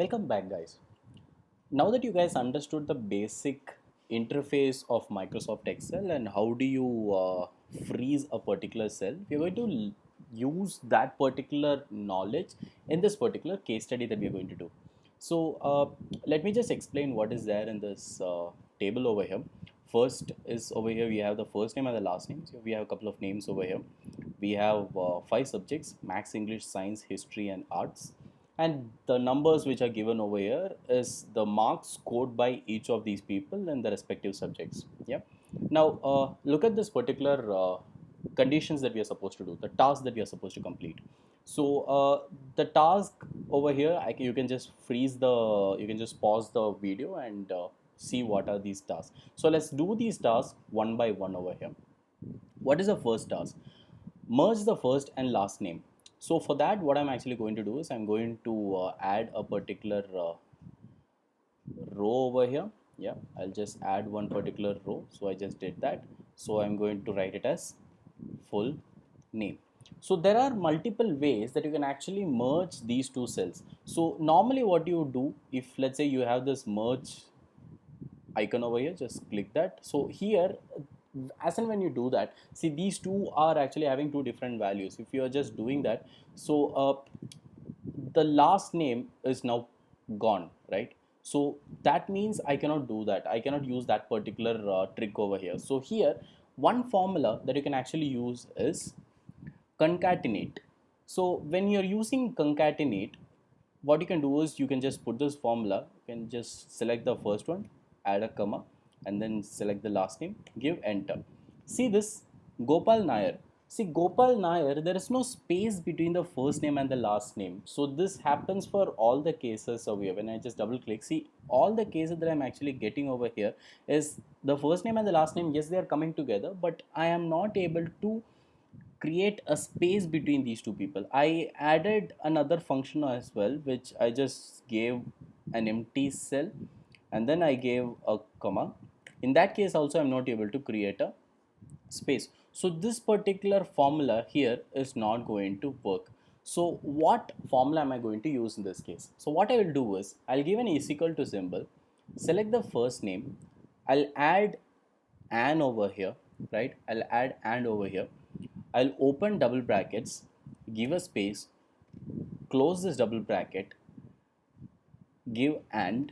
Welcome back, guys. Now that you guys understood the basic interface of Microsoft Excel and how do you freeze a particular cell, we're going to use that particular knowledge in this particular case study that we're going to do. So let me just explain what is there in this table over here. First is over here we have the first name and the last name. So we have a couple of names over here. We have five subjects: Maths, English, Science, History, and Arts. And the numbers which are given over here is the marks scored by each of these people in the respective subjects. Yeah. Now look at this particular conditions that we are supposed to do, the task that we are supposed to complete. So the task over here, you can just you can just pause the video and see what are these tasks. So let's do these tasks one by one over here. What is the first task? Merge the first and last name. So for that, what I'm actually going to do is I'm going to add a particular row over here. Yeah, I'll just add one particular row. So I just did that. So I'm going to write it as full name. So there are multiple ways that you can actually merge these two cells. So normally what you do, if let's say you have this merge icon over here, just click that. So here, as and when you do that, see, these two are actually having two different values. If you are just doing that, so the last name is now gone, right? So that means I cannot do that. I cannot use that particular trick over here. So here, one formula that you can actually use is concatenate. So when you're using concatenate, what you can do is you can just put this formula. You can just select the first one, add a comma, and then select the last name, give enter. See this, Gopal Nair. See, Gopal Nair, there is no space between the first name and the last name. So this happens for all the cases over here. When I just double click, see, all the cases that I'm actually getting over here is the first name and the last name. Yes, they are coming together, but I am not able to create a space between these two people. I added another function as well, which I just gave an empty cell and then I gave a comma. In that case also, I'm not able to create a space. So this particular formula here is not going to work. So what formula am I going to use in this case? So what I will do is I'll give an is equal to symbol, select the first name, I'll add an over here, right? I'll add and over here. I'll open double brackets, give a space, close this double bracket, give and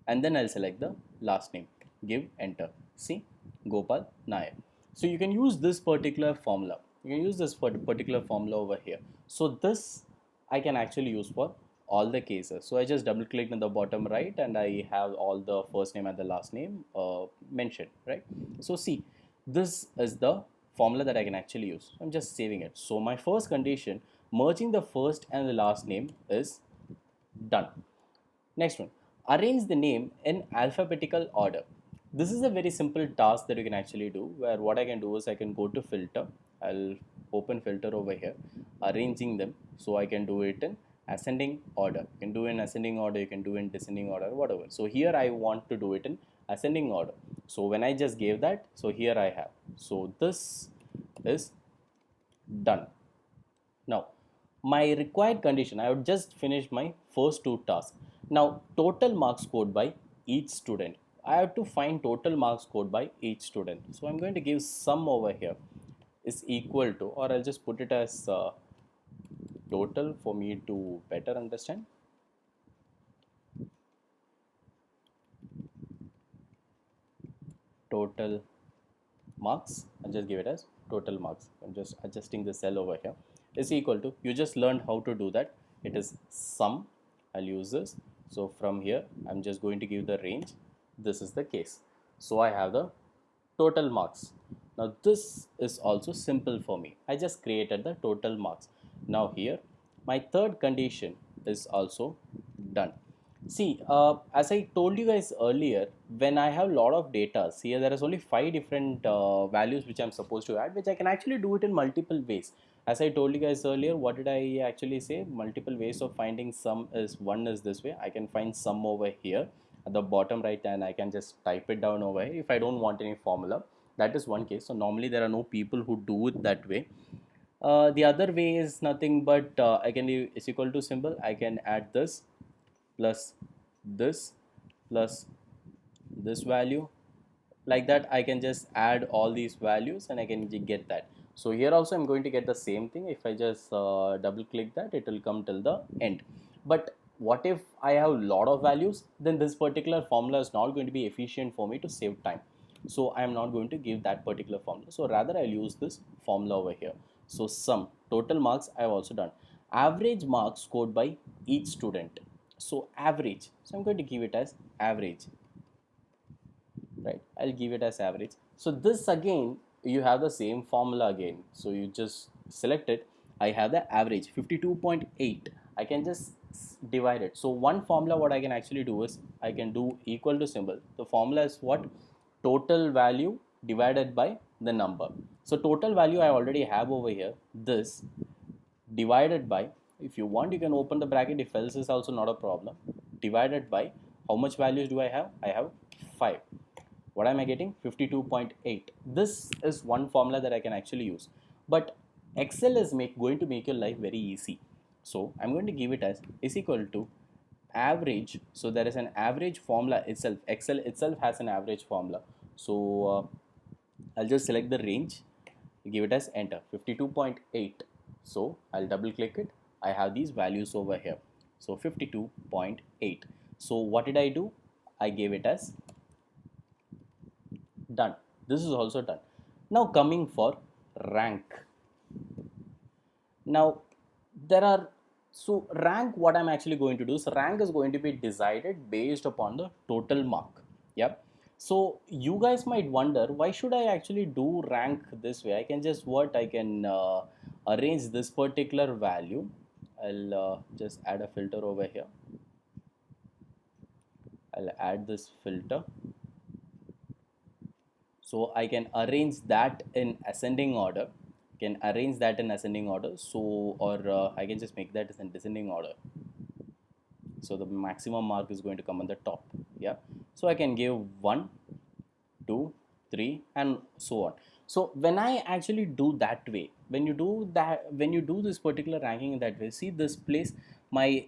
then I'll select the last name, give enter. See, Gopal Nair. So you can use this particular formula. You can use this particular formula over here. So this I can actually use for all the cases. So I just double click in the bottom right and I have all the first name and the last name mentioned, right? So see, this is the formula that I can actually use. I'm just saving it. So my first condition, merging the first and the last name, is done. Next one, arrange the name in alphabetical order. This is a very simple task that you can actually do, where what I can do is I can go to filter, I'll open filter over here, arranging them. So I can do it in ascending order. You can do in ascending order, you can do in descending order, whatever. So here I want to do it in ascending order. So when I just gave that, so here I have. So this is done. Now, my required condition, I would just finish my first two tasks. Now, total marks scored by each student. I have to find total marks scored by each student. So I'm going to give sum over here is equal to, or I'll just put it as total for me to better understand. Total marks, I'll just give it as total marks. I'm just adjusting the cell over here, is equal to, you just learned how to do that. It is sum. I'll use this. So from here, I'm just going to give the range. This is the case. So I have the total marks. Now this is also simple for me. I just created the total marks. Now here, my third condition is also done. See, as I told you guys earlier, when I have a lot of data, here there is only five different values which I'm supposed to add, which I can actually do it in multiple ways. As I told you guys earlier, what did I actually say? Multiple ways of finding sum is, one is this way. I can find sum over here at the bottom right and I can just type it down over here if I don't want any formula. That is one case. So normally there are no people who do it that way. The other way is nothing but I can leave is equal to symbol. I can add this plus this plus this value. Like that I can just add all these values and I can get that. So here also I'm going to get the same thing. If I just double click that, it will come till the end. But what if I have a lot of values? Then this particular formula is not going to be efficient for me to save time. So I am not going to give that particular formula. So rather I'll use this formula over here. So sum total marks I have also done. Average marks scored by each student. So average. So I'm going to give it as average. Right, I'll give it as average. So this again you have the same formula again, so you just select it. I have the average 52.8. I can just divide it. So one formula what I can actually do is I can do equal to symbol. The formula is what? Total value divided by the number. So total value I already have over here, this divided by, if you want you can open the bracket, if else is also not a problem, divided by how much values do I have 5. What am I getting? 52.8. This is one formula that I can actually use. But Excel is going to make your life very easy. So I'm going to give it as is equal to average. So there is an average formula itself. Excel itself has an average formula. So I'll just select the range, give it as enter 52.8. So I'll double click it. I have these values over here. So 52.8. So what did I do? I gave it as done. This is also done. Now coming for rank. Now there are, so rank, what I'm actually going to do is rank is going to be decided based upon the total mark. Yep. So you guys might wonder, why should I actually do rank this way? I can just I can arrange this particular value. I'll just add a filter over here. I'll add this filter. So I can arrange that in ascending order. So I can just make that as in descending order. So the maximum mark is going to come on the top. Yeah. So I can give 1, 2, 3 and so on. So when I actually do that way, when you do this particular ranking in that way, see this place, my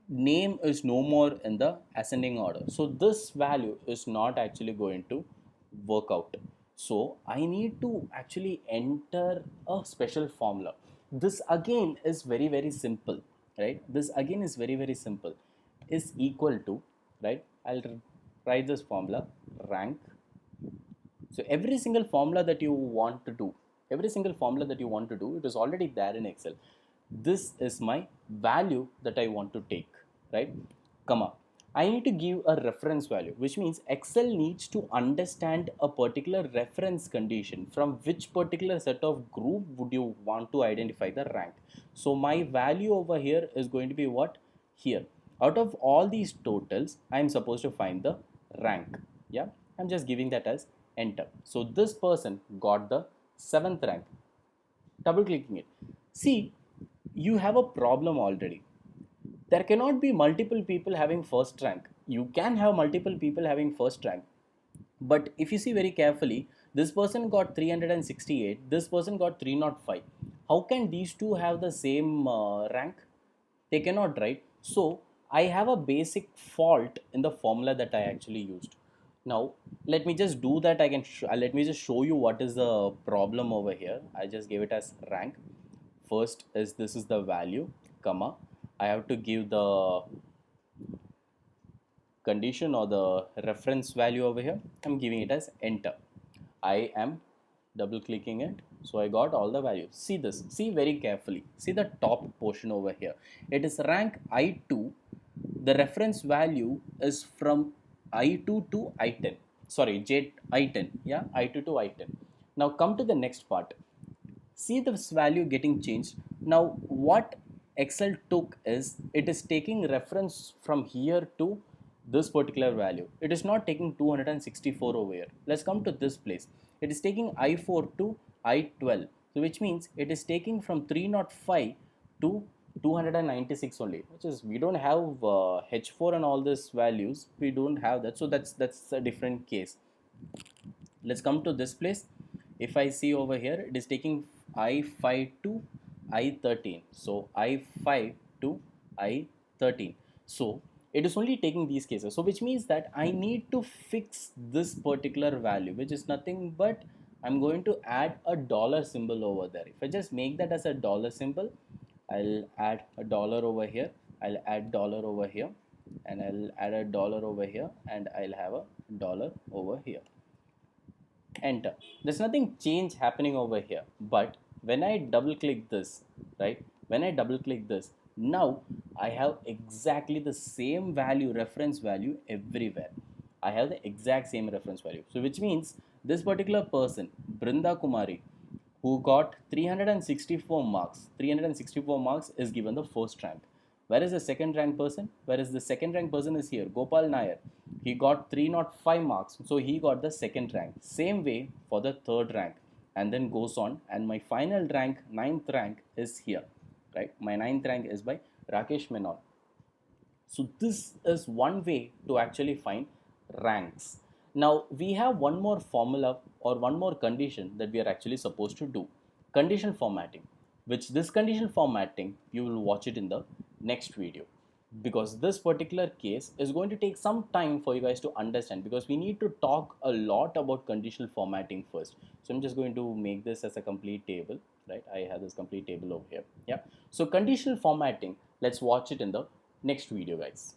name is no more in the ascending order. So this value is not actually going to work out. So I need to actually enter a special formula. This again is very simple, right? This again is very simple. Is equal to, right? I'll write this formula rank. So every single formula that you want to do, it is already there in Excel. This is my value that I want to take, right? Comma. I need to give a reference value, which means Excel needs to understand a particular reference condition. From which particular set of group would you want to identify the rank? So my value over here is going to be what? Here. Out of all these totals, I am supposed to find the rank. Yeah, I'm just giving that as enter. So this person got the 7th rank. Double clicking it. See, you have a problem already. There cannot be multiple people having first rank. You can have multiple people having first rank, but if you see very carefully, this person got 368, this person got 305. How can these two have the same rank? They cannot, right? So I have a basic fault in the formula that I actually used. Now let me just do that. Let me just show you what is the problem over here. I just gave it as rank. First is, this is the value, comma, I have to give the condition or the reference value over here. I'm giving it as enter. I am double clicking it. So I got all the values. See this, see very carefully, see the top portion over here. It is rank I2. The reference value is from I2 to I10. Sorry, J I10. Yeah, I2 to I10. Now come to the next part. See this value getting changed. Now what Excel took is, it is taking reference from here to this particular value. It is not taking 264 over here. Let's come to this place. It is taking I4 to I12. So which means it is taking from 305 to 296 only, which is, we don't have H4 and all these values. We don't have that. So that's a different case. Let's come to this place. If I see over here, it is taking I5 to I13. So I5 to I13. So it is only taking these cases. So which means that I need to fix this particular value, which is nothing but I'm going to add a dollar symbol over there. If I just make that as a dollar symbol, I'll add a dollar over here, I'll add dollar over here, and I'll add a dollar over here, and I'll have a dollar over here. Enter. There's nothing change happening over here, but when I double click this, right, when I double click this, now I have exactly the same value, reference value everywhere. I have the exact same reference value. So which means this particular person, Brinda Kumari, who got 364 marks, 364 marks is given the first rank. Where is the second rank person? Where is the second rank person is here, Gopal Nair. He got 305 marks, so he got the second rank. Same way for the third rank, and then goes on. And my final rank, ninth rank, is here, right? My ninth rank is by Rakesh Menon. So this is one way to actually find ranks. Now we have one more formula or one more condition that we are actually supposed to do. Condition formatting, which this condition formatting you will watch it in the next video, because this particular case is going to take some time for you guys to understand, because we need to talk a lot about conditional formatting first. So I'm just going to make this as a complete table, right? I have this complete table over here. Yeah. So conditional formatting, let's watch it in the next video, guys.